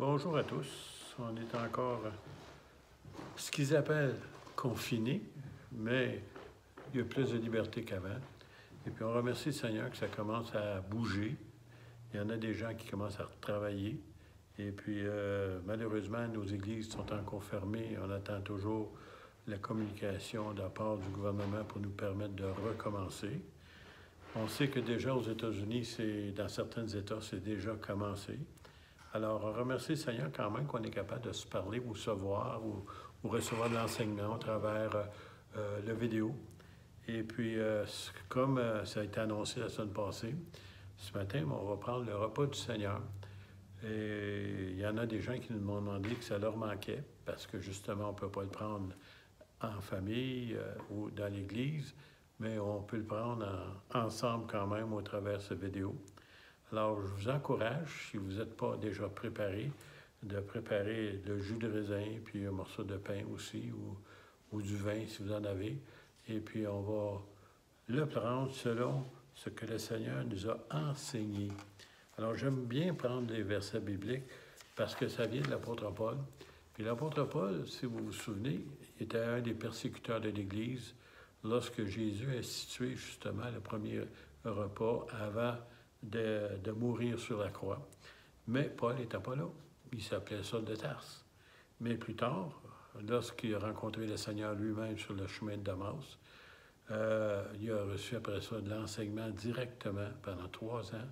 Bonjour à tous. On est encore ce qu'ils appellent confinés, mais il y a plus de liberté qu'avant. Et puis on remercie le Seigneur que ça commence à bouger. Il y en a des gens qui commencent à travailler. Et puis malheureusement, nos églises sont encore fermées. On attend toujours la communication de la part du gouvernement pour nous permettre de recommencer. On sait que déjà aux États-Unis, dans certains États, c'est déjà commencé. Alors, on remercie le Seigneur quand même qu'on est capable de se parler ou se voir ou recevoir de l'enseignement à travers la vidéo. Et puis, comme ça a été annoncé la semaine passée, ce matin, on va prendre le repas du Seigneur. Et il y en a des gens qui nous m'ont demandé que ça leur manquait parce que justement, on ne peut pas le prendre en famille ou dans l'Église, mais on peut le prendre ensemble quand même au travers de cette vidéo. Alors, je vous encourage, si vous n'êtes pas déjà préparé, de préparer le jus de raisin, puis un morceau de pain aussi, ou du vin si vous en avez. Et puis, on va le prendre selon ce que le Seigneur nous a enseigné. Alors, j'aime bien prendre les versets bibliques parce que ça vient de l'apôtre Paul. Puis l'apôtre Paul, si vous vous souvenez, il était un des persécuteurs de l'Église lorsque Jésus a institué justement le premier repas avant de mourir sur la croix. Mais Paul n'était pas là. Il s'appelait Saul de Tarse. Mais plus tard, lorsqu'il a rencontré le Seigneur lui-même sur le chemin de Damas, il a reçu après ça de l'enseignement directement pendant 3 ans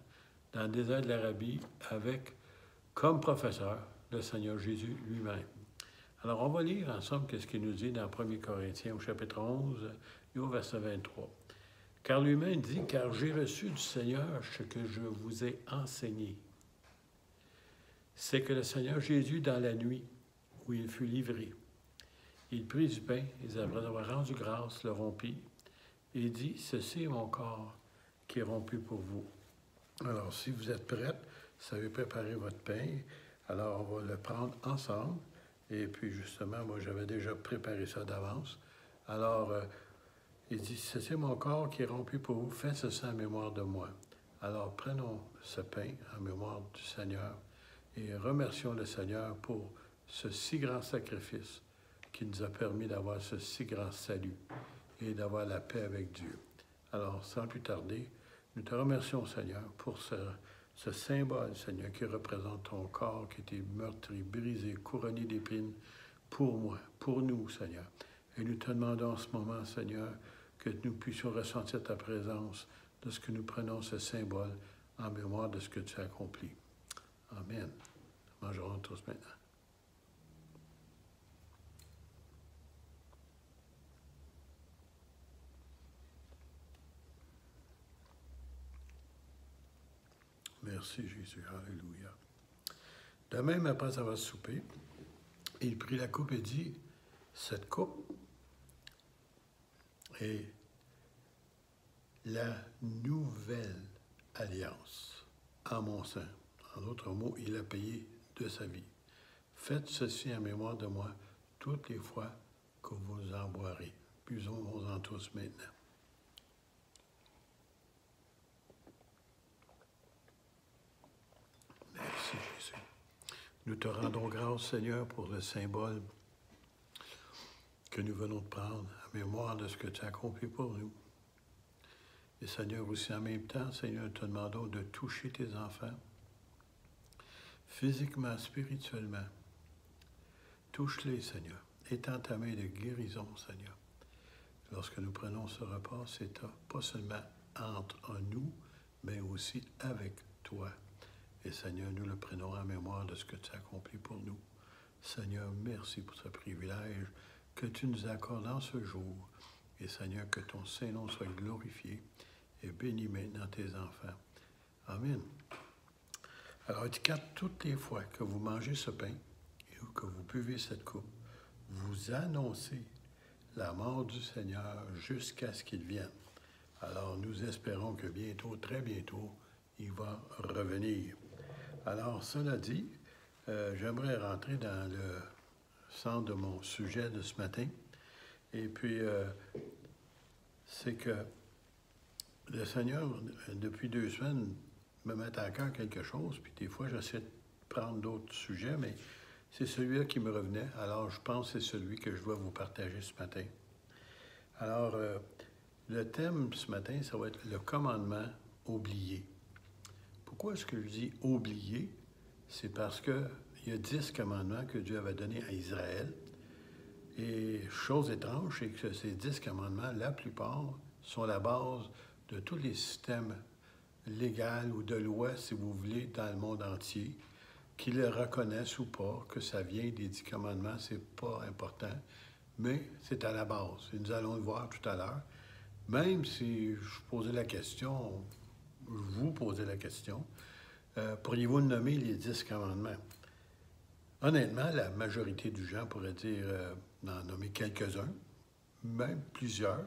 dans le désert de l'Arabie avec, comme professeur, le Seigneur Jésus lui-même. Alors, on va lire ensemble ce qu'il nous dit dans 1 Corinthiens au chapitre 11 et au verset 23. Car lui-même dit, car j'ai reçu du Seigneur ce que je vous ai enseigné. C'est que le Seigneur Jésus, dans la nuit où il fut livré, il prit du pain, et après avoir rendu grâce, le rompit, et dit, ceci est mon corps qui est rompu pour vous. Alors, si vous êtes prêts, vous savez préparer votre pain, alors on va le prendre ensemble. Et puis, justement, moi, j'avais déjà préparé ça d'avance. Alors, il dit, ceci est mon corps qui est rompu pour vous, faites ceci en mémoire de moi. Alors, prenons ce pain en mémoire du Seigneur et remercions le Seigneur pour ce si grand sacrifice qui nous a permis d'avoir ce si grand salut et d'avoir la paix avec Dieu. Alors, sans plus tarder, nous te remercions, Seigneur, pour ce symbole, Seigneur, qui représente ton corps qui était meurtri, brisé, couronné d'épines pour moi, pour nous, Seigneur. Et nous te demandons en ce moment, Seigneur, que nous puissions ressentir ta présence de ce que nous prenons ce symbole en mémoire de ce que tu as accompli. Amen. Nous mangerons tous maintenant. Merci Jésus. Alléluia. De même, après avoir soupé, il prit la coupe et dit, cette coupe est la nouvelle alliance en mon sein. En d'autres mots, il a payé de sa vie. Faites ceci en mémoire de moi toutes les fois que vous en boirez. Buvons-en tous maintenant. Merci Jésus. Nous te rendons grâce, Seigneur, pour le symbole que nous venons de prendre en mémoire de ce que tu as accompli pour nous. Et Seigneur, aussi en même temps, Seigneur, nous te demandons de toucher tes enfants, physiquement, spirituellement. Touche-les, Seigneur. Étends ta main de guérison, Seigneur. Lorsque nous prenons ce repas, c'est pas seulement entre nous, mais aussi avec toi. Et Seigneur, nous le prenons en mémoire de ce que tu as accompli pour nous. Seigneur, merci pour ce privilège que tu nous accordes en ce jour. Et Seigneur, que ton Saint-Nom soit glorifié et béni maintenant tes enfants. Amen. Alors, toutes les fois que vous mangez ce pain et que vous buvez cette coupe, vous annoncez la mort du Seigneur jusqu'à ce qu'il vienne. Alors, nous espérons que bientôt, très bientôt, il va revenir. Alors, cela dit, j'aimerais rentrer dans le centre de mon sujet de ce matin. Et puis, c'est que le Seigneur, depuis 2 semaines, me met à cœur quelque chose, puis des fois, j'essaie de prendre d'autres sujets, mais c'est celui-là qui me revenait. Alors, je pense que c'est celui que je dois vous partager ce matin. Alors, le thème ce matin, ça va être le commandement oublié. Pourquoi est-ce que je dis oublié? C'est parce qu'il y a 10 commandements que Dieu avait donnés à Israël. Et chose étrange, c'est que ces 10 commandements, la plupart, sont la base de tous les systèmes légaux ou de loi, si vous voulez, dans le monde entier, qu'ils le reconnaissent ou pas, que ça vient des 10 commandements, c'est pas important, mais c'est à la base. Et nous allons le voir tout à l'heure. Même si je posais la question, vous posez la question, pourriez-vous nommer les 10 commandements? Honnêtement, la majorité du gens pourrait dire d'en nommer quelques-uns, même plusieurs,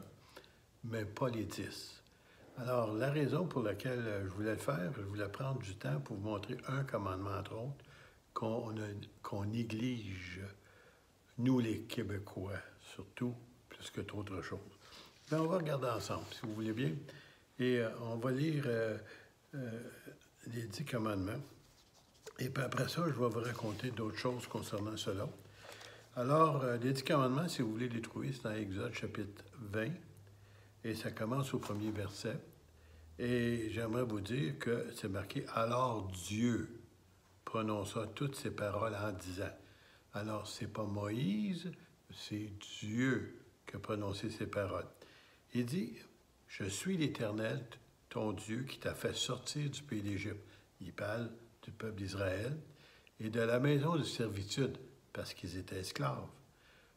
mais pas les 10. Alors, la raison pour laquelle je voulais le faire, je voulais prendre du temps pour vous montrer un commandement, entre autres, qu'on néglige, nous les Québécois, surtout, plus que d'autres choses. Mais on va regarder ensemble, si vous voulez bien, et on va lire les 10 commandements. Et puis après ça, je vais vous raconter d'autres choses concernant cela. Alors, les 10 commandements, si vous voulez les trouver, c'est dans Exode chapitre 20, et ça commence au premier verset. Et j'aimerais vous dire que c'est marqué « Alors Dieu prononça toutes ces paroles en disant ». Alors, c'est pas Moïse, c'est Dieu qui a prononcé ces paroles. Il dit « Je suis l'Éternel, ton Dieu, qui t'a fait sortir du pays d'Égypte. » Il parle du peuple d'Israël et de la maison de servitude, parce qu'ils étaient esclaves.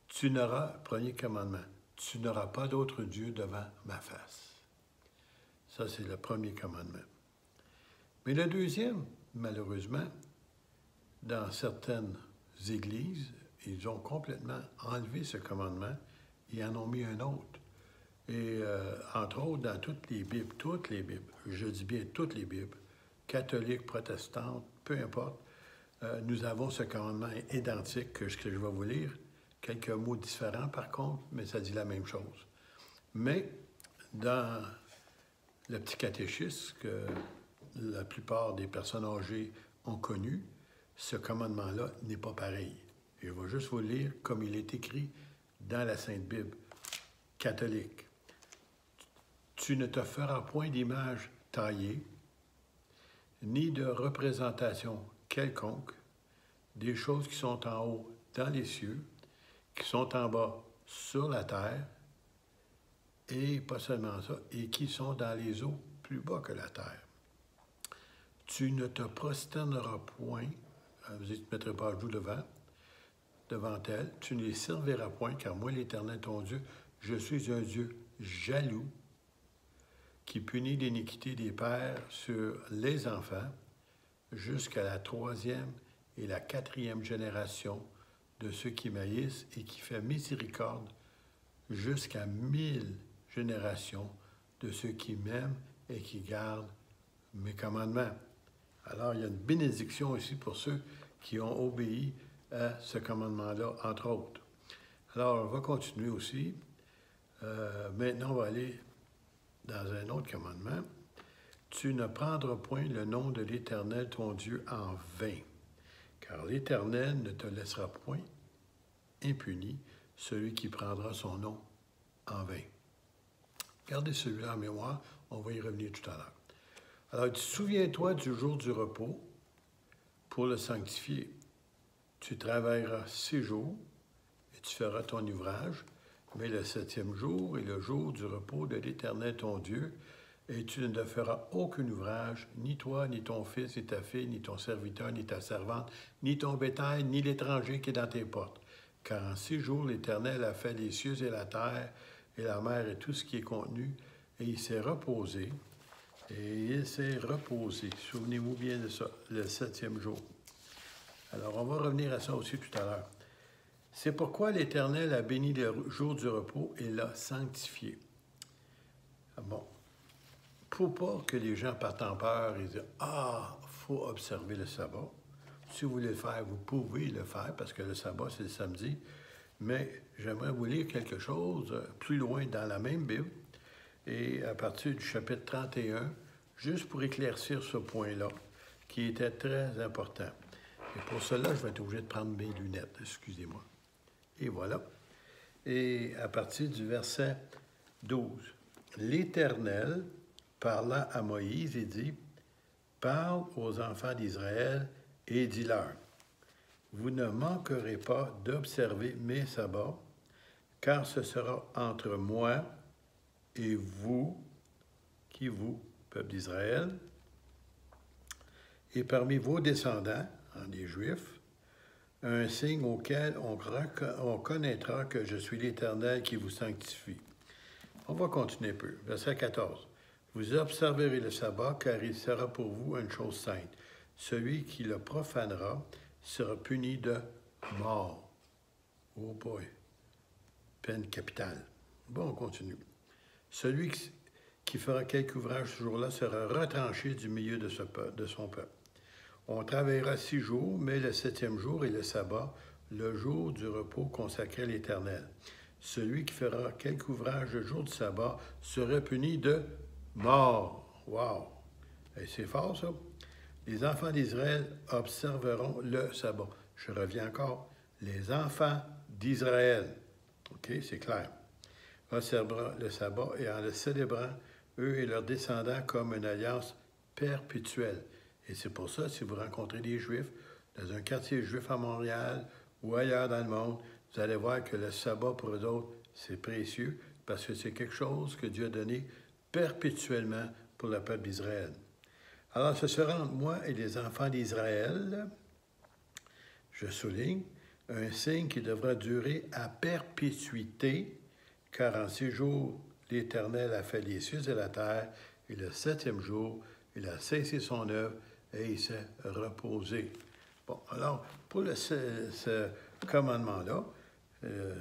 Tu n'auras, premier commandement, tu n'auras pas d'autre Dieu devant ma face. Ça, c'est le premier commandement. Mais le deuxième, malheureusement, dans certaines églises, ils ont complètement enlevé ce commandement et en ont mis un autre. Et entre autres, dans toutes les Bibles, je dis bien toutes les Bibles, catholiques, protestantes, peu importe, nous avons ce commandement identique que je vais vous lire. Quelques mots différents, par contre, mais ça dit la même chose. Mais dans le petit catéchisme que la plupart des personnes âgées ont connu, ce commandement-là n'est pas pareil. Et je vais juste vous le lire comme il est écrit dans la Sainte Bible catholique. Tu ne te feras point d'image taillée, ni de représentation quelconque des choses qui sont en haut dans les cieux, qui sont en bas sur la terre, et pas seulement ça, et qui sont dans les eaux plus bas que la terre. Tu ne te prosterneras point, vous ne te mettras pas à genoux devant elle, tu ne les serviras point, car moi, l'Éternel, ton Dieu, je suis un Dieu jaloux, qui punit l'iniquité des pères sur les enfants, jusqu'à la 3e et la 4e génération de ceux qui m'haïssent et qui fait miséricorde jusqu'à 1000 générations de ceux qui m'aiment et qui gardent mes commandements. Alors, il y a une bénédiction ici pour ceux qui ont obéi à ce commandement-là, entre autres. Alors, on va continuer aussi. Maintenant, on va aller dans un autre commandement. Tu ne prendras point le nom de l'Éternel, ton Dieu, en vain, car l'Éternel ne te laissera point impuni celui qui prendra son nom en vain. Gardez celui-là en mémoire, on va y revenir tout à l'heure. Alors, souviens-toi du jour du repos pour le sanctifier. Tu travailleras 6 jours et tu feras ton ouvrage, mais le 7e jour est le jour du repos de l'Éternel, ton Dieu, et tu ne feras aucun ouvrage, ni toi, ni ton fils, ni ta fille, ni ton serviteur, ni ta servante, ni ton bétail, ni l'étranger qui est dans tes portes. Car en 6 jours, l'Éternel a fait les cieux et la terre, et la mer et tout ce qui est contenu, et il s'est reposé. Et il s'est reposé. Souvenez-vous bien de ça, le 7e jour. Alors, on va revenir à ça aussi tout à l'heure. C'est pourquoi l'Éternel a béni le jour du repos et l'a sanctifié. Bon. Pour pas que les gens partent en peur et disent « Ah, il faut observer le sabbat ». Si vous voulez le faire, vous pouvez le faire parce que le sabbat, c'est le samedi. Mais j'aimerais vous lire quelque chose plus loin dans la même Bible et à partir du chapitre 31, juste pour éclaircir ce point-là, qui était très important. Et pour cela, je vais être obligé de prendre mes lunettes, excusez-moi. Et voilà. Et à partir du verset 12, l'Éternel parla à Moïse et dit, « Parle aux enfants d'Israël et dis-leur, vous ne manquerez pas d'observer mes sabbats, car ce sera entre moi et vous, qui vous, peuple d'Israël, et parmi vos descendants, les Juifs, un signe auquel on connaîtra que je suis l'Éternel qui vous sanctifie. » On va continuer un peu. Verset 14. « Vous observerez le sabbat, car il sera pour vous une chose sainte. Celui qui le profanera sera puni de mort. » Oh boy! Peine capitale. Bon, on continue. « Celui qui fera quelque ouvrage ce jour-là sera retranché du milieu de son peuple. On travaillera 6 jours, mais le 7e jour est le sabbat, le jour du repos consacré à l'Éternel. Celui qui fera quelque ouvrage le jour du sabbat sera puni de mort. » Wow! Et c'est fort, ça. Les enfants d'Israël observeront le sabbat. Je reviens encore. Les enfants d'Israël. OK, c'est clair. Observeront le sabbat et en le célébrant, eux et leurs descendants, comme une alliance perpétuelle. Et c'est pour ça, si vous rencontrez des Juifs dans un quartier juif à Montréal ou ailleurs dans le monde, vous allez voir que le sabbat, pour eux autres, c'est précieux parce que c'est quelque chose que Dieu a donné perpétuellement pour le peuple d'Israël. Alors, ce sera entre moi et les enfants d'Israël, je souligne, un signe qui devra durer à perpétuité, car en 6 jours, l'Éternel a fait les cieux et la terre, et le 7e jour, il a cessé son œuvre, et il s'est reposé. Bon, alors, pour ce commandement-là,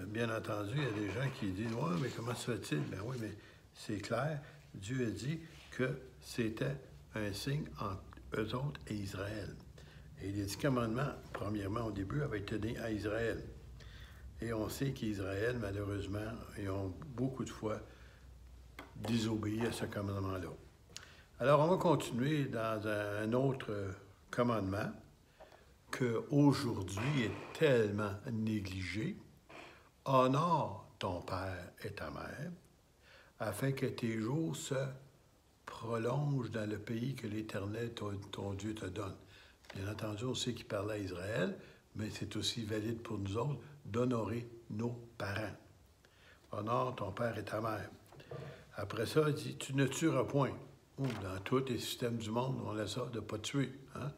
bien entendu, il y a des gens qui disent « Ouais, mais comment se fait-il? » Ben oui, mais c'est clair, Dieu a dit que c'était un signe entre eux autres et Israël. Et les 10 commandements, premièrement, au début, avaient été donnés à Israël. Et on sait qu'Israël, malheureusement, ils ont beaucoup de fois désobéi à ce commandement-là. Alors, on va continuer dans un autre commandement qu'aujourd'hui est tellement négligé. « Honore ton père et ta mère, afin que tes jours se prolongent dans le pays que l'Éternel, ton Dieu, te donne. » Bien entendu, on sait qu'il parlait à Israël, mais c'est aussi valide pour nous autres d'honorer nos parents. « Honore ton père et ta mère. » Après ça, il dit « Tu ne tueras point. » Dans tous les systèmes du monde, on a ça de ne pas tuer. Hein?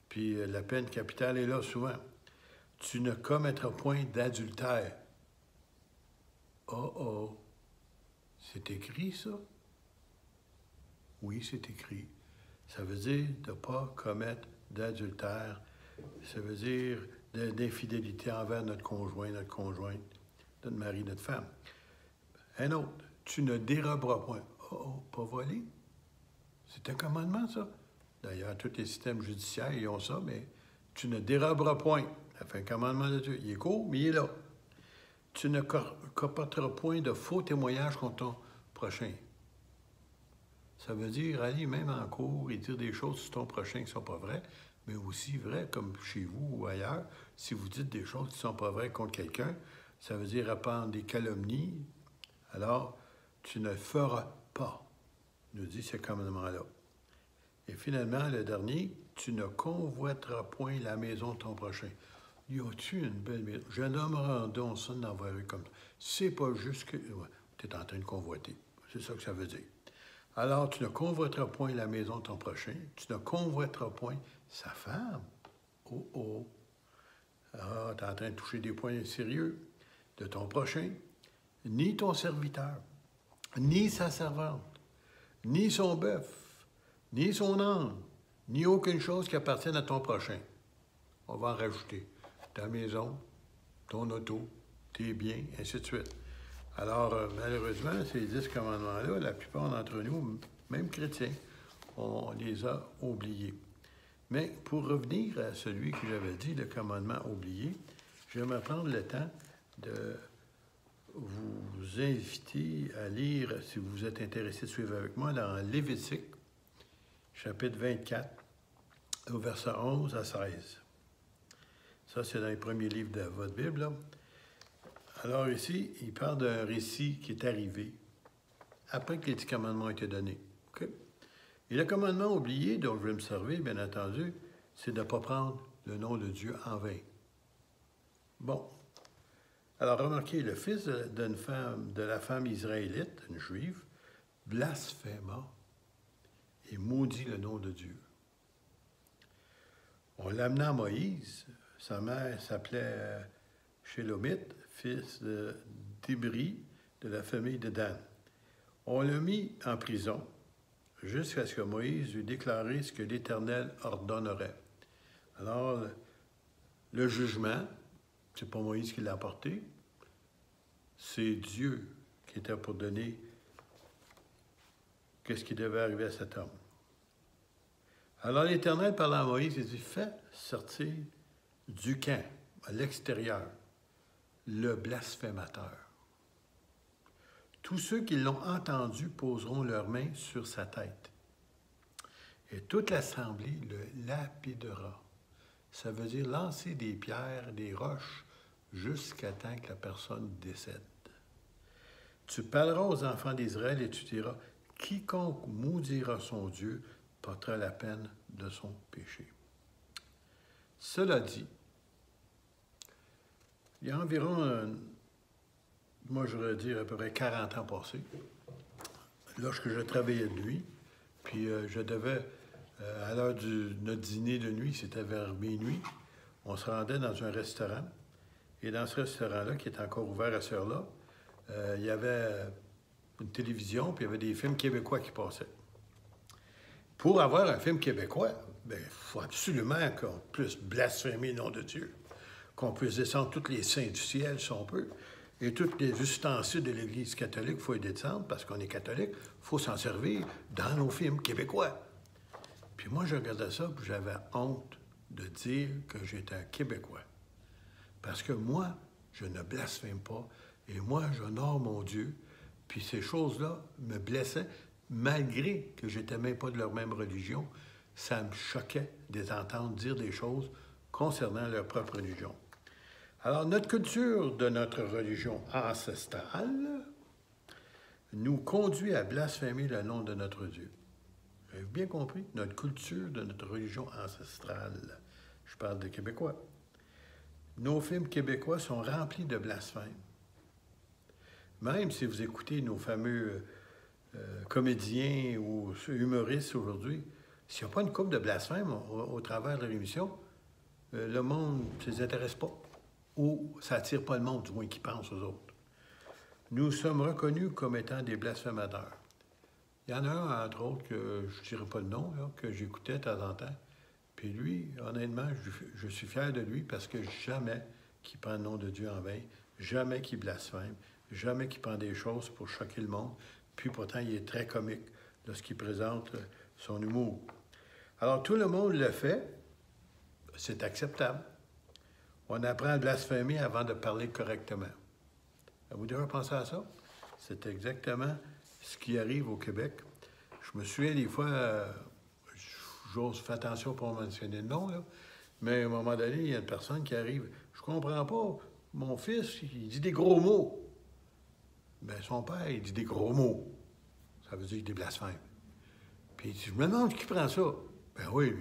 Puis la peine capitale est là souvent. « Tu ne commettras point d'adultère. » Oh oh! C'est écrit, ça? Oui, c'est écrit. Ça veut dire de ne pas commettre d'adultère. Ça veut dire d'infidélité envers notre conjoint, notre conjointe, notre mari, notre femme. Un autre, tu ne déroberas point. Oh, pas voler. C'est un commandement, ça. D'ailleurs, tous les systèmes judiciaires, ils ont ça, mais tu ne déroberas point. Ça fait un commandement de Dieu. Il est court, mais il est là. Tu ne colporteras point de faux témoignages contre ton prochain. Ça veut dire aller même en cours et dire des choses sur ton prochain qui ne sont pas vraies, mais aussi vraies comme chez vous ou ailleurs. Si vous dites des choses qui ne sont pas vraies contre quelqu'un, ça veut dire répandre des calomnies. Alors, tu ne feras pas, nous dit ce commandement-là. Et finalement, le dernier, tu ne convoiteras point la maison de ton prochain. Y a-tu une belle maison? Je nommerai donc ça d'avoir eu comme ça. C'est pas juste que ouais, tu es en train de convoiter. C'est ça que ça veut dire. Alors, tu ne convoiteras point la maison de ton prochain. Tu ne convoiteras point sa femme. Oh, oh. Ah, tu es en train de toucher des points sérieux de ton prochain. Ni ton serviteur, ni sa servante, ni son bœuf, ni son âne, ni aucune chose qui appartienne à ton prochain. On va en rajouter. Ta maison, ton auto, tes biens, ainsi de suite. Alors, malheureusement, ces 10 commandements-là, la plupart d'entre nous, même chrétiens, on les a oubliés. Mais pour revenir à celui que j'avais dit, le commandement oublié, j'aimerais prendre le temps de vous inviter à lire, si vous êtes intéressé de suivre avec moi, dans Lévitique, chapitre 24, au verset 11 à 16. Ça, c'est dans les premiers livres de votre Bible, là. Alors ici, il parle d'un récit qui est arrivé après que les 10 commandements ont été donnés. Okay? Et le commandement oublié, dont je vais me servir, bien entendu, c'est de ne pas prendre le nom de Dieu en vain. Bon. Alors, remarquez, le fils de la femme israélite, une juive, blasphéma et maudit le nom de Dieu. On l'amena à Moïse. Sa mère s'appelait Shélomith, fils d'Ibri, de la famille de Dan. On l'a mis en prison jusqu'à ce que Moïse eût déclaré ce que l'Éternel ordonnerait. Alors, le jugement, c'est pas Moïse qui l'a apporté, c'est Dieu qui était pour donner qu'est-ce qui devait arriver à cet homme. Alors l'Éternel parla à Moïse et dit, fais sortir du camp, à l'extérieur, le blasphémateur. Tous ceux qui l'ont entendu poseront leurs mains sur sa tête. Et toute l'assemblée le lapidera. Ça veut dire lancer des pierres, des roches, jusqu'à temps que la personne décède. Tu parleras aux enfants d'Israël et tu diras, quiconque maudira son Dieu portera la peine de son péché. Cela dit, il y a environ, moi je voudrais dire à peu près 40 ans passés, lorsque je travaillais de nuit, puis je devais, à l'heure de notre dîner de nuit, c'était vers minuit, on se rendait dans un restaurant, et dans ce restaurant-là, qui est encore ouvert à cette heure-là, il y avait une télévision, puis il y avait des films québécois qui passaient. Pour avoir un film québécois, il faut absolument qu'on puisse blasphémer le nom de Dieu, qu'on puisse descendre tous les saints du ciel, si on peut, et tous les ustensiles de l'Église catholique, il faut les descendre, parce qu'on est catholique, il faut s'en servir dans nos films québécois. Puis moi, je regardais ça, puis j'avais honte de dire que j'étais un Québécois. Parce que moi, je ne blasphème pas, et moi, j'honore mon Dieu, puis ces choses-là me blessaient, malgré que je n'étais même pas de leur même religion, ça me choquait de les entendre dire des choses concernant leur propre religion. Alors, notre culture de notre religion ancestrale nous conduit à blasphémer le nom de notre Dieu. Vous avez bien compris? Notre culture de notre religion ancestrale. Je parle des Québécois. Nos films québécois sont remplis de blasphèmes. Même si vous écoutez nos fameux comédiens ou humoristes aujourd'hui, s'il n'y a pas une couple de blasphèmes au travers de l'émission, le monde ne les intéresse pas. Ou ça n'attire pas le monde, du moins, qui pense aux autres. Nous sommes reconnus comme étant des blasphémateurs. Il y en a un, entre autres, que je ne dirai pas le nom, là, que j'écoutais de temps en temps. Puis lui, honnêtement, je suis fier de lui parce que jamais qu'il prend le nom de Dieu en vain, jamais qu'il blasphème, jamais qu'il prend des choses pour choquer le monde. Puis pourtant, il est très comique lorsqu'il présente son humour. Alors, tout le monde le fait, c'est acceptable. On apprend à blasphémer avant de parler correctement. Avez-vous déjà pensé à ça? C'est exactement ce qui arrive au Québec. Je me souviens des fois, j'ose faire attention pour mentionner le nom, là, mais à un moment donné, il y a une personne qui arrive. Je comprends pas, mon fils, il dit des gros mots. Bien, son père, il dit des gros mots. Ça veut dire des blasphèmes. Puis je me demande qui prend ça. Ben oui,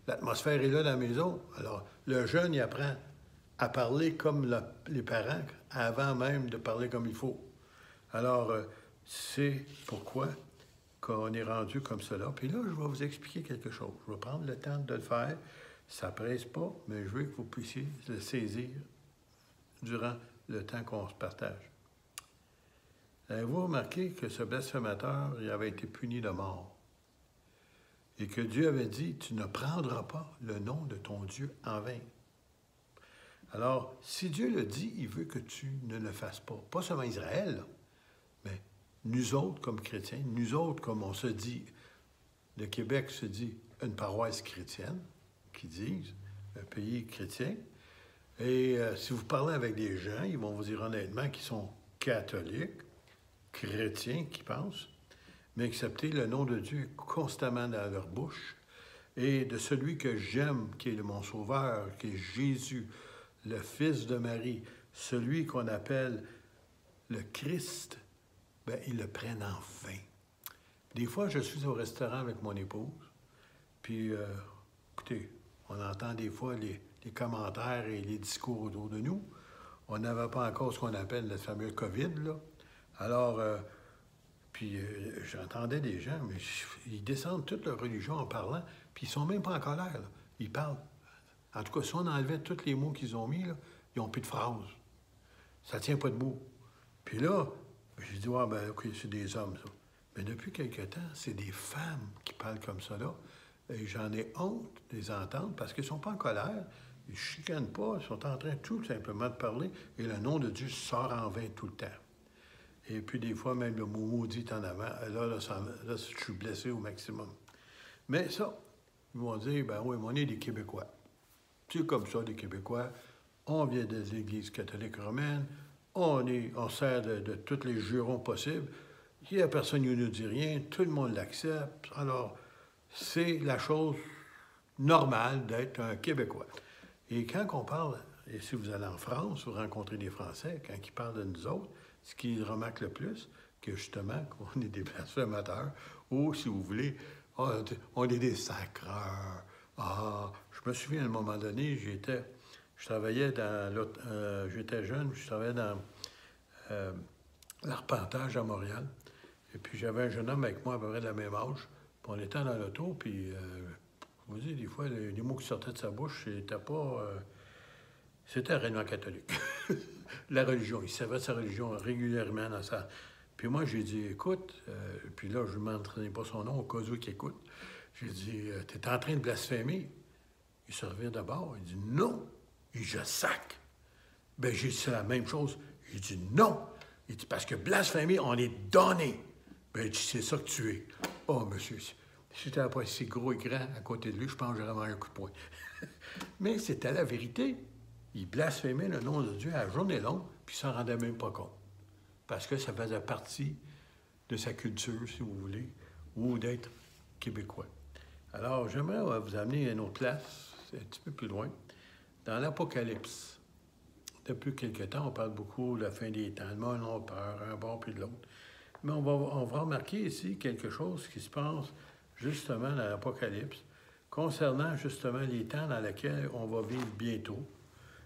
l'atmosphère est là dans la maison. Alors, le jeune, il apprend à parler comme les parents avant même de parler comme il faut. Alors, c'est pourquoi qu'on est rendu comme cela. Puis là, je vais vous expliquer quelque chose. Je vais prendre le temps de le faire. Ça ne presse pas, mais je veux que vous puissiez le saisir durant le temps qu'on se partage. Avez-vous remarqué que ce blasphémateur, il avait été puni de mort? Et que Dieu avait dit, tu ne prendras pas le nom de ton Dieu en vain. Alors, si Dieu le dit, il veut que tu ne le fasses pas. Pas seulement Israël, mais nous autres comme chrétiens, nous autres comme on se dit, le Québec se dit une paroisse chrétienne, qui disent, un pays chrétien. Et si vous parlez avec des gens, ils vont vous dire honnêtement qu'ils sont catholiques, chrétiens qui pensent, mais accepter le nom de Dieu constamment dans leur bouche, et de celui que j'aime, qui est mon Sauveur, qui est Jésus, le Fils de Marie, celui qu'on appelle le Christ, bien, ils le prennent en vain. Des fois, je suis au restaurant avec mon épouse, puis, écoutez, on entend des fois les commentaires et les discours autour de nous. On n'avait pas encore ce qu'on appelle le fameux COVID, là. Alors, puis j'entendais des gens, mais ils descendent toute leur religion en parlant, puis ils sont même pas en colère, là. Ils parlent. En tout cas, si on enlevait tous les mots qu'ils ont mis, là, ils n'ont plus de phrases. Ça tient pas debout. Puis là, j'ai dit, ouais, ben, OK, c'est des hommes, ça. Mais depuis quelque temps, c'est des femmes qui parlent comme ça, là. Et j'en ai honte de les entendre parce qu'ils ne sont pas en colère, ils ne chicanent pas, ils sont en train tout simplement de parler et le nom de Dieu sort en vain tout le temps. Et puis des fois, même le mot maudit en avant, là, je suis blessé au maximum. Mais ça, ils vont dire, ben oui, mais on est des Québécois. C'est comme ça, les Québécois. On vient des églises catholiques romaines, on sert de tous les jurons possibles. Il n'y a personne qui ne nous dit rien, tout le monde l'accepte. Alors, c'est la chose normale d'être un Québécois. Et quand on parle, et si vous allez en France, vous rencontrez des Français, quand ils parlent de nous autres, ce qu'ils remarquent le plus, que justement, qu'on est des blasphémateurs, ou si vous voulez, on est des sacreurs. Ah, je me souviens à un moment donné, je travaillais dans l'autre, j'étais jeune, je travaillais dans l'arpentage à Montréal. Et puis j'avais un jeune homme avec moi à peu près de la même âge. Puis on était dans l'auto, puis vous dites, des fois, les mots qui sortaient de sa bouche, c'était pas... c'était réellement catholique. La religion, il savait sa religion régulièrement dans sa... Puis moi, j'ai dit, écoute, puis là, je ne m'entraînais pas son nom au cas où qu'il écoute. J'ai dit, t'es en train de blasphémer. Il se revient d'abord, il dit, non. Il dit, je sac. Ben j'ai dit, c'est la même chose. Il dit, non. Il dit, parce que blasphémer, on est donné. Ben il dit, c'est ça que tu es. Oh, monsieur, si j'étais pas si gros et grand à côté de lui, je pense que j'aurais mangé un coup de poing. Mais c'était la vérité. Il blasphémait le nom de Dieu à la journée longue, puis il s'en rendait même pas compte. Parce que ça faisait partie de sa culture, si vous voulez, ou d'être québécois. Alors, j'aimerais vous amener à une autre place, un petit peu plus loin, dans l'Apocalypse. Depuis quelque temps, on parle beaucoup de la fin des temps. Le monde a peur, un bord puis de l'autre. Mais on va remarquer ici quelque chose qui se passe justement dans l'Apocalypse, concernant justement les temps dans lesquels on va vivre bientôt,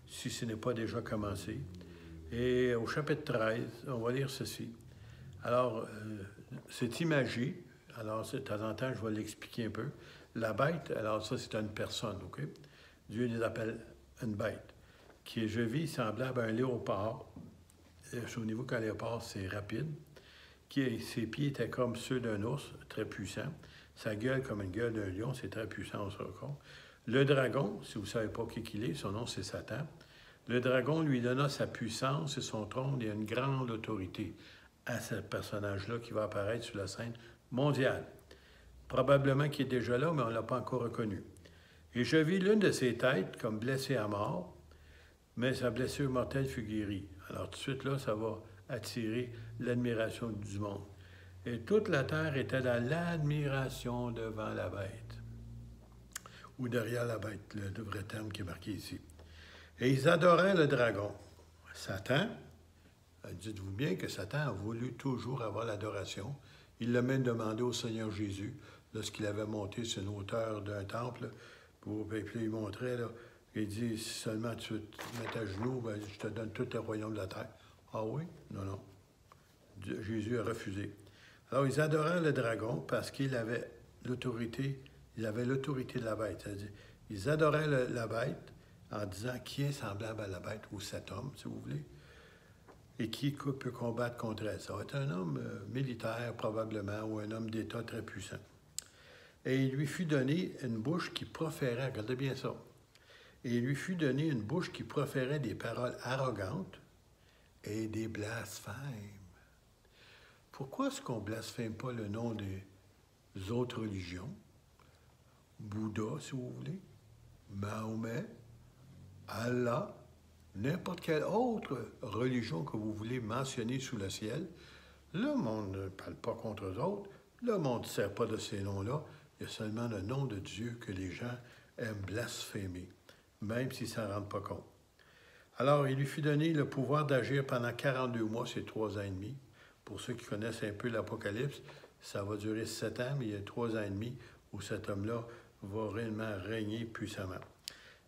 si ce n'est pas déjà commencé. Et au chapitre 13, on va lire ceci. Alors, c'est imagé. Alors, de temps en temps, je vais l'expliquer un peu. La bête, alors ça, c'est une personne, OK? Dieu les appelle une bête, qui est, je vis, semblable à un léopard. Souvenez-vous qu'un léopard, c'est rapide. Ses pieds étaient comme ceux d'un ours, très puissant. Sa gueule comme une gueule d'un lion, c'est très puissant, on se rend compte. Le dragon, si vous ne savez pas qui il est, son nom, c'est Satan. Le dragon lui donna sa puissance et son trône et une grande autorité à ce personnage-là qui va apparaître sur la scène mondiale. Probablement qu'il est déjà là, mais on ne l'a pas encore reconnu. Et je vis l'une de ses têtes comme blessée à mort, mais sa blessure mortelle fut guérie. Alors tout de suite, là, ça va attirer l'admiration du monde. Et toute la terre était dans l'admiration devant la bête, ou derrière la bête, le vrai terme qui est marqué ici. Et ils adoraient le dragon. Satan, dites-vous bien que Satan a voulu toujours avoir l'adoration. Il l'a même demandé au Seigneur Jésus, lorsqu'il avait monté sur une hauteur d'un temple, puis il montrait, là, il dit, si seulement tu te mets à genoux, ben, je te donne tout le royaume de la terre. Ah oui? Non, non. Jésus a refusé. Alors, ils adoraient le dragon parce qu'il avait l'autorité, de la bête. C'est-à-dire, ils adoraient la bête en disant qui est semblable à la bête, ou cet homme, si vous voulez, et qui peut combattre contre elle. Ça va être un homme militaire, probablement, ou un homme d'État très puissant. Et il lui fut donné une bouche qui proférait, regardez bien ça, et il lui fut donné une bouche qui proférait des paroles arrogantes et des blasphèmes. Pourquoi est-ce qu'on ne blasphème pas le nom des autres religions? Bouddha, si vous voulez, Mahomet, Allah, n'importe quelle autre religion que vous voulez mentionner sous le ciel. Le monde ne parle pas contre eux autres. Le monde ne sert pas de ces noms-là. Il y a seulement le nom de Dieu que les gens aiment blasphémer, même s'ils ne s'en rendent pas compte. Alors, il lui fut donné le pouvoir d'agir pendant 42 mois, c'est 3 ans et demi. Pour ceux qui connaissent un peu l'Apocalypse, ça va durer 7 ans, mais il y a 3 ans et demi où cet homme-là va réellement régner puissamment.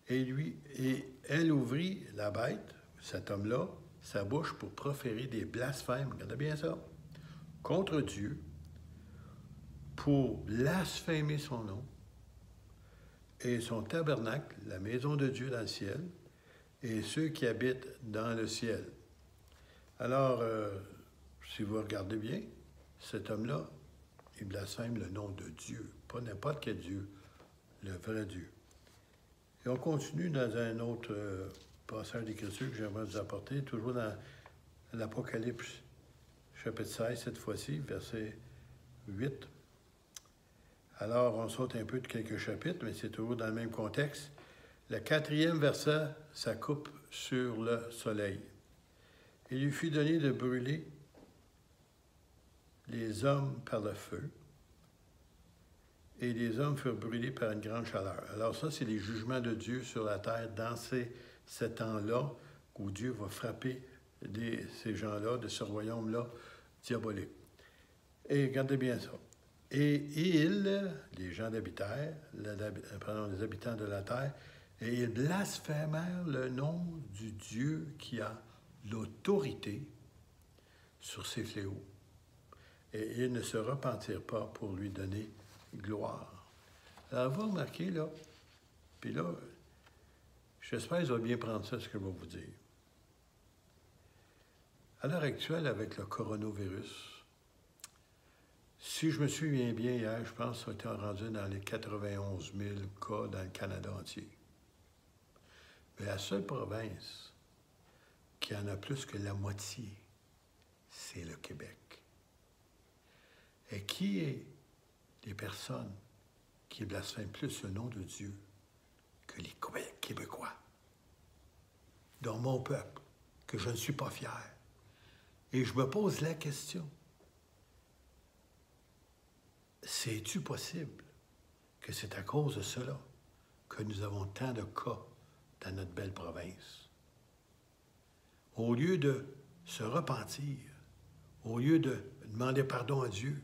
Et elle ouvrit, la bête, cet homme-là, sa bouche pour proférer des blasphèmes, regardez bien ça, contre Dieu, pour blasphémer son nom, et son tabernacle, la maison de Dieu dans le ciel, et ceux qui habitent dans le ciel. Alors, si vous regardez bien, cet homme-là, il blasphème le nom de Dieu, pas n'importe quel Dieu, le vrai Dieu. Et on continue dans un autre passage d'écriture que j'aimerais vous apporter, toujours dans l'Apocalypse, chapitre 16, cette fois-ci, verset 8. Alors, on saute un peu de quelques chapitres, mais c'est toujours dans le même contexte. Le 4e verset, ça coupe sur le soleil. Il lui fut donné de brûler les hommes par le feu, et les hommes furent brûlés par une grande chaleur. Alors ça, c'est les jugements de Dieu sur la terre dans ces temps-là, où Dieu va frapper ces gens-là, de ce royaume-là diabolique. Et regardez bien ça. Et ils, les gens d'habitèrent, les habitants de la terre, et ils blasphémèrent le nom du Dieu qui a l'autorité sur ces fléaux. Et ils ne se repentirent pas pour lui donner gloire. Alors, vous remarquez, là, puis là, j'espère que vous allez bien prendre ça, ce que je vais vous dire. À l'heure actuelle, avec le coronavirus, si je me souviens bien hier, je pense que ça a été rendu dans les 91 000 cas dans le Canada entier. Mais la seule province qui en a plus que la moitié, c'est le Québec. Et qui est les personnes qui blasphèment plus le nom de Dieu que les Québécois, dont mon peuple, que je ne suis pas fier? Et je me pose la question, c'est-tu possible que c'est à cause de cela que nous avons tant de cas dans notre belle province? Au lieu de se repentir, au lieu de demander pardon à Dieu,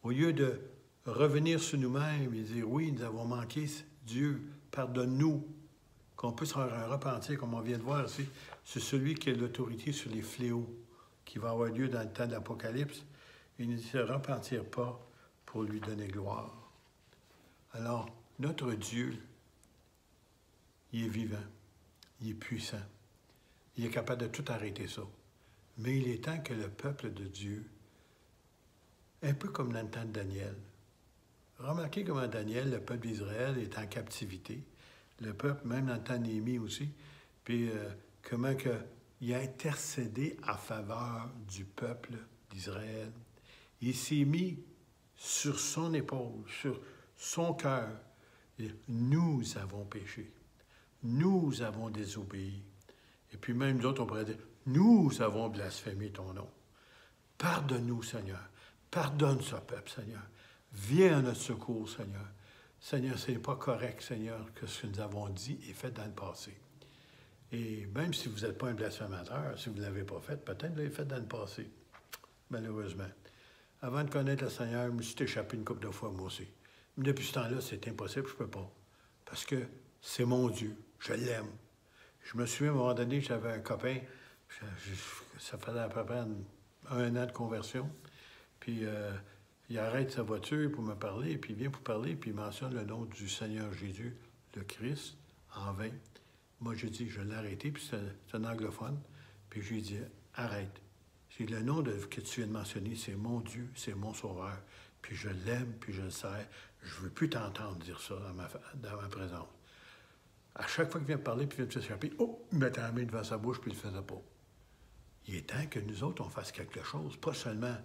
au lieu de revenir sur nous-mêmes et dire, oui, nous avons manqué, Dieu, pardonne-nous, qu'on puisse repentir, comme on vient de voir ici, c'est celui qui a l'autorité sur les fléaux, qui va avoir lieu dans le temps de l'Apocalypse. Il ne se repentir pas pour lui donner gloire. Alors, notre Dieu, il est vivant, il est puissant, il est capable de tout arrêter ça. Mais il est temps que le peuple de Dieu, un peu comme dans le temps de Daniel, remarquez comment Daniel, le peuple d'Israël, est en captivité, le peuple, même dans le temps de Néhémie aussi, puis comment il a intercédé en faveur du peuple d'Israël. Il s'est mis sur son épaule, sur son cœur. Nous avons péché. Nous avons désobéi. Et puis même nous autres, on pourrait dire, nous avons blasphémé ton nom. Pardonne-nous, Seigneur. Pardonne ce peuple, Seigneur. Viens à notre secours, Seigneur. Seigneur, ce n'est pas correct, Seigneur, que ce que nous avons dit et fait dans le passé. Et même si vous n'êtes pas un blasphémateur, si vous ne l'avez pas fait, peut-être vous l'avez fait dans le passé, malheureusement. Avant de connaître le Seigneur, je me suis échappé une couple de fois, moi aussi. Mais depuis ce temps-là, c'est impossible, je ne peux pas. Parce que c'est mon Dieu, je l'aime. Je me souviens, à un moment donné, j'avais un copain, ça faisait à peu près un an de conversion, puis il arrête sa voiture pour me parler, puis il vient pour parler, puis il mentionne le nom du Seigneur Jésus, le Christ, en vain. Moi, j'ai dit, je l'ai arrêté, puis c'est un anglophone, puis je lui ai dit, arrête. J'ai dit, le nom que tu viens de mentionner, c'est mon Dieu, c'est mon Sauveur, puis je l'aime, puis je le sers. Je ne veux plus t'entendre dire ça dans ma présence. À chaque fois qu'il vient parler, puis il vient de s'échapper, oh, il mettait la main devant sa bouche, puis il ne le faisait pas. Il est temps que nous autres, on fasse quelque chose, pas seulement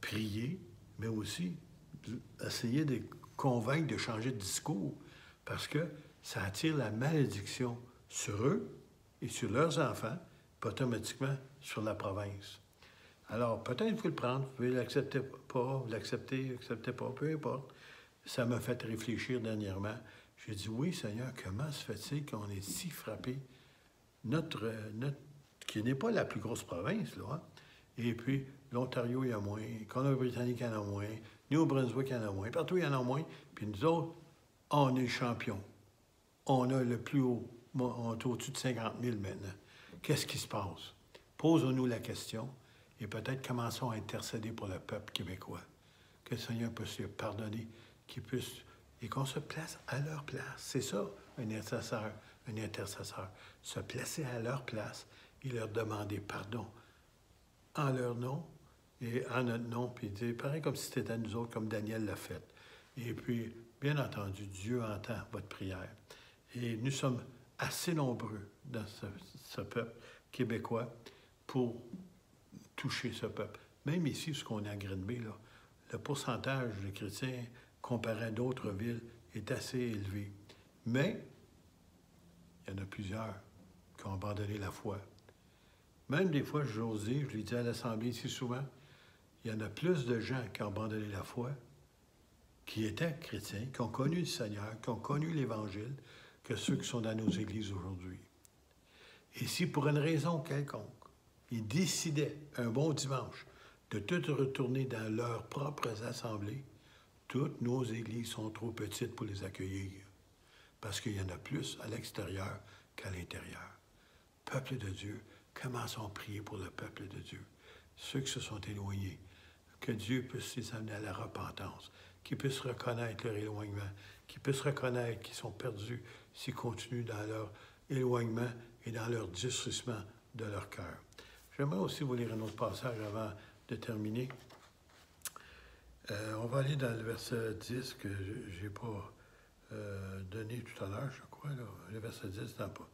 prier, mais aussi essayer de convaincre de changer de discours, parce que ça attire la malédiction sur eux et sur leurs enfants, puis automatiquement sur la province. Alors, peut-être vous le prendre, vous pouvez l'accepter pas, vous l'acceptez, acceptez pas, peu importe. ça m'a fait réfléchir dernièrement. J'ai dit, oui, Seigneur, comment se fait-il qu'on est si frappé, qui n'est pas la plus grosse province, là, hein? Et puis, l'Ontario, il y a moins, Colombie-Britannique, il y en a moins, New-Brunswick, il y en a moins, partout, il y en a moins. Puis nous autres, on est champions. On a le plus haut, on est au-dessus de 50 000 maintenant. Qu'est-ce qui se passe? Posons-nous la question et peut-être commençons à intercéder pour le peuple québécois. Que le Seigneur puisse se pardonner, qu'il puisse, et qu'on se place à leur place. C'est ça, un intercesseur. Se placer à leur place et leur demander pardon en leur nom et en notre nom, puis dire, pareil comme si c'était à nous autres, comme Daniel l'a fait. Et puis, bien entendu, Dieu entend votre prière. Et nous sommes assez nombreux dans ce peuple québécois pour toucher ce peuple. Même ici, ce qu'on est à Granby, là, le pourcentage de chrétiens comparé à d'autres villes est assez élevé. Mais il y en a plusieurs qui ont abandonné la foi. Même des fois, j'ose dire, je l'ai dit à l'Assemblée ici souvent, il y en a plus de gens qui ont abandonné la foi, qui étaient chrétiens, qui ont connu le Seigneur, qui ont connu l'Évangile, que ceux qui sont dans nos églises aujourd'hui. Et si pour une raison quelconque, ils décidaient, un bon dimanche, de tout retourner dans leurs propres assemblées, toutes nos églises sont trop petites pour les accueillir, parce qu'il y en a plus à l'extérieur qu'à l'intérieur. Peuple de Dieu, commençons à prier pour le peuple de Dieu. Ceux qui se sont éloignés, que Dieu puisse les amener à la repentance, qu'ils puissent reconnaître leur éloignement, qu'ils puissent reconnaître qu'ils sont perdus s'ils continuent dans leur éloignement et dans leur disrespect de leur cœur. J'aimerais aussi vous lire un autre passage avant de terminer. On va aller dans le verset 10 que je n'ai pas donné tout à l'heure, je crois. Là. Le verset 10, non pas.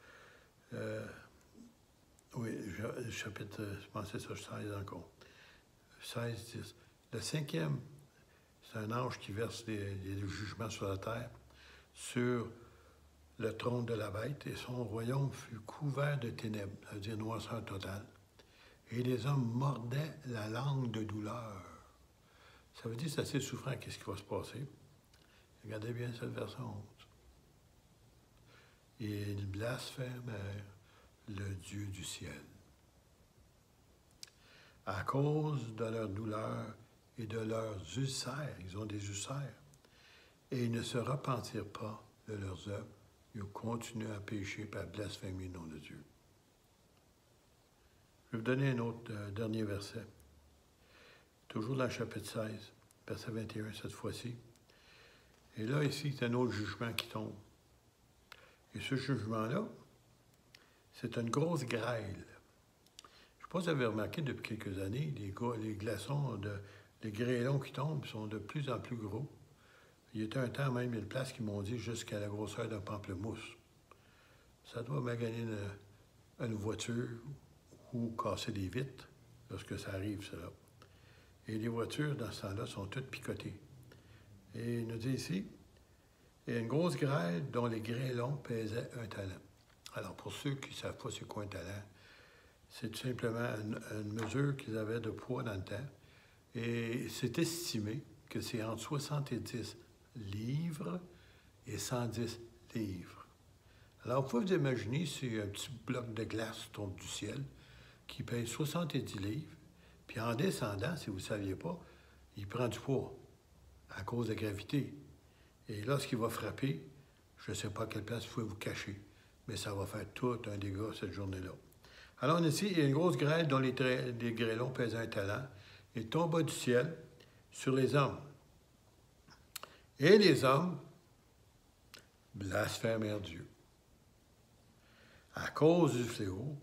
Oui, le chapitre, je pensais ça, 16 encore. 16, 10. Le 5e, c'est un ange qui verse des jugements sur la terre, sur le trône de la bête, et son royaume fut couvert de ténèbres, c'est-à-dire noirceur totale. Et les hommes mordaient la langue de douleur. Ça veut dire que c'est assez souffrant, qu'est-ce qui va se passer? Regardez bien cette verset 11. Et ils blasphémèrent le Dieu du ciel. À cause de leur douleur et de leurs ulcères, ils ont des ulcères, et ils ne se repentirent pas de leurs œuvres, ils ont continué à pécher et à blasphémer le nom de Dieu. Je vais vous donner un autre dernier verset. Toujours dans le chapitre 16, verset 21 cette fois-ci. Et là, ici, c'est un autre jugement qui tombe. Et ce jugement-là, c'est une grosse grêle. Je ne sais pas si vous avez remarqué depuis quelques années, les glaçons, les grêlons qui tombent sont de plus en plus gros. Il y a un temps même, il y a une place qui m'ont dit jusqu'à la grosseur d'un pamplemousse. Ça doit maganer une voiture ou casser des vitres lorsque ça arrive, cela. Et les voitures, dans ce temps-là, sont toutes picotées. Et il nous dit ici, il y a une grosse grêle dont les grêlons pesaient 1 talent. Alors, pour ceux qui ne savent pas c'est quoi un talent, c'est tout simplement une mesure qu'ils avaient de poids dans le temps. Et c'est estimé que c'est entre 70 livres et 110 livres. Alors, vous pouvez vous imaginer, c'est un petit bloc de glace tombe du ciel qui pèse 70 livres, puis en descendant, si vous ne saviez pas, il prend du poids à cause de la gravité. Et lorsqu'il va frapper, je ne sais pas à quelle place vous pouvez vous cacher, mais ça va faire tout un dégât cette journée-là. Alors ici, il y a une grosse grêle dont les grêlons pèsent 1 talent et tomba du ciel sur les hommes. Et les hommes blasphémèrent Dieu à cause du fléau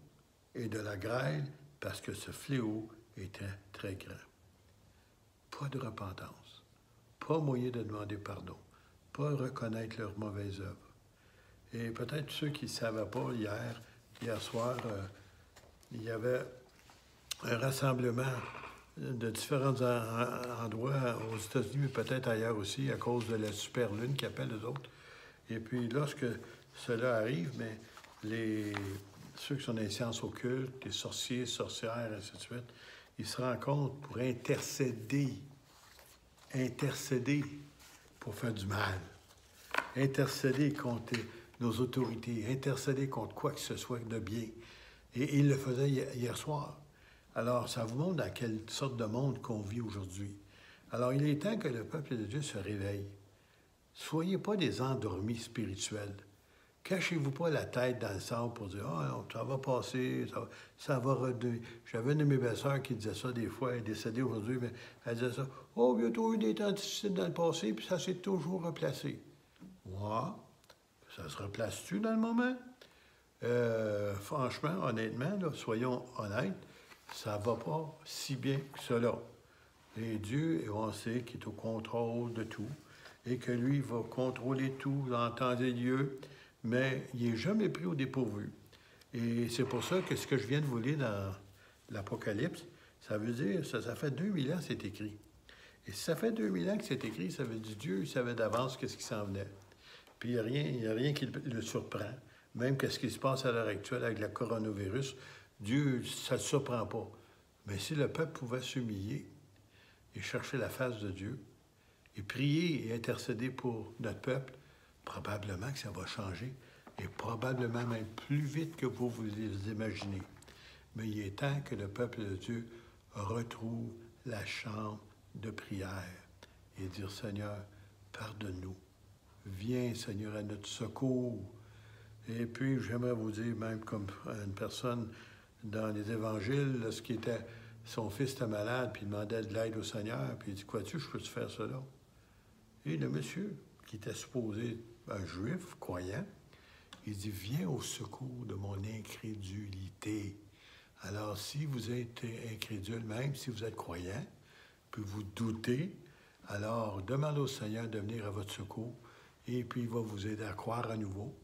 et de la grêle, parce que ce fléau était très grand. Pas de repentance, pas moyen de demander pardon, pas reconnaître leurs mauvaises œuvres. Et peut-être ceux qui ne savaient pas, hier soir, il y avait un rassemblement de différents endroits aux États-Unis, mais peut-être ailleurs aussi, à cause de la super lune qui appelle les autres. Et puis, lorsque cela arrive, mais ceux qui sont dans les sciences occultes, les sorciers, sorcières, ainsi de suite, ils se rencontrent pour intercéder pour faire du mal. Intercéder contre nos autorités, intercéder contre quoi que ce soit de bien. Et il le faisait hier soir. Alors, ça vous montre dans quelle sorte de monde qu'on vit aujourd'hui. Alors, il est temps que le peuple de Dieu se réveille. Soyez pas des endormis spirituels. Cachez-vous pas la tête dans le sable pour dire « Ah, non, ça va passer, ça va redonner. » J'avais une de mes belles-sœurs qui disait ça des fois, elle est décédée aujourd'hui, mais elle disait ça « Oh, bientôt eu des temps difficiles dans le passé, puis ça s'est toujours replacé. » Moi, ça se replace-tu dans le moment? Franchement, honnêtement, là, soyons honnêtes, ça va pas si bien que cela. Et Dieu, on sait qu'il est au contrôle de tout, et que lui va contrôler tout en temps et lieu, mais il n'est jamais pris au dépourvu. Et c'est pour ça que ce que je viens de vous lire dans l'Apocalypse, ça veut dire, ça fait 2000 ans que c'est écrit. Et si ça fait 2000 ans que c'est écrit, ça veut dire Dieu, il savait d'avance qu'est-ce qui s'en venait. Puis il n'y a rien qui le surprend. Même qu'est-ce qui se passe à l'heure actuelle avec le coronavirus, Dieu, ça ne le surprend pas. Mais si le peuple pouvait s'humilier et chercher la face de Dieu, et prier et intercéder pour notre peuple, probablement que ça va changer, et probablement même plus vite que vous vous imaginez. Mais il est temps que le peuple de Dieu retrouve la chambre de prière et dire, Seigneur, pardonne-nous. Viens, Seigneur, à notre secours. Et puis, j'aimerais vous dire, même comme une personne dans les évangiles, son fils était malade, puis il demandait de l'aide au Seigneur, puis il dit, quoi-tu, je peux-tu faire cela? Et le monsieur, qui était supposé un juif, croyant, il dit, viens au secours de mon incrédulité. Alors, si vous êtes incrédule, même si vous êtes croyant, puis vous doutez, alors demandez au Seigneur de venir à votre secours, et puis il va vous aider à croire à nouveau,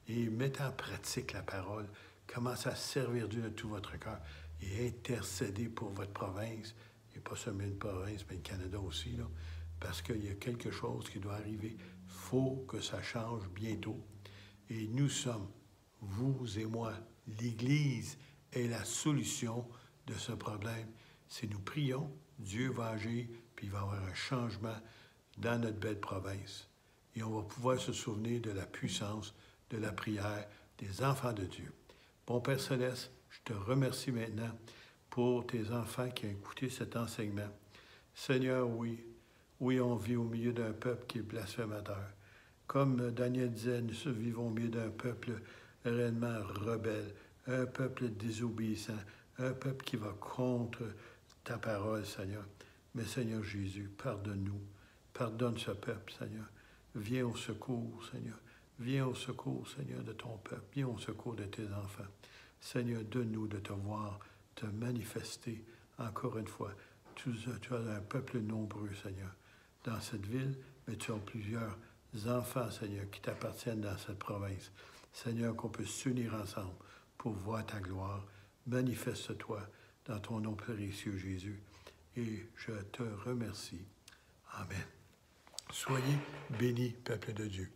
et mettez en pratique la parole. Commencez à servir Dieu de tout votre cœur, et intercédez pour votre province, et pas seulement une province, mais le Canada aussi, là, parce qu'il y a quelque chose qui doit arriver. Il faut que ça change bientôt. Et nous sommes, vous et moi, l'Église est la solution de ce problème. Si nous prions, Dieu va agir, puis il va y avoir un changement dans notre belle province. Et on va pouvoir se souvenir de la puissance de la prière des enfants de Dieu. Bon Père Céleste, je te remercie maintenant pour tes enfants qui ont écouté cet enseignement. Seigneur, oui, on vit au milieu d'un peuple qui est blasphémateur. Comme Daniel disait, nous vivons au milieu d'un peuple réellement rebelle, un peuple désobéissant, un peuple qui va contre ta parole, Seigneur. Mais Seigneur Jésus, pardonne-nous. Pardonne ce peuple, Seigneur. Viens au secours, Seigneur. Viens au secours, Seigneur, de ton peuple. Viens au secours de tes enfants. Seigneur, donne-nous de te voir, te manifester encore une fois. Tu as un peuple nombreux, Seigneur, dans cette ville, mais tu as plusieurs enfants, Seigneur, qui t'appartiennent dans cette province. Seigneur, qu'on puisse s'unir ensemble pour voir ta gloire. Manifeste-toi dans ton nom précieux, Jésus. Et je te remercie. Amen. Soyez bénis, peuple de Dieu.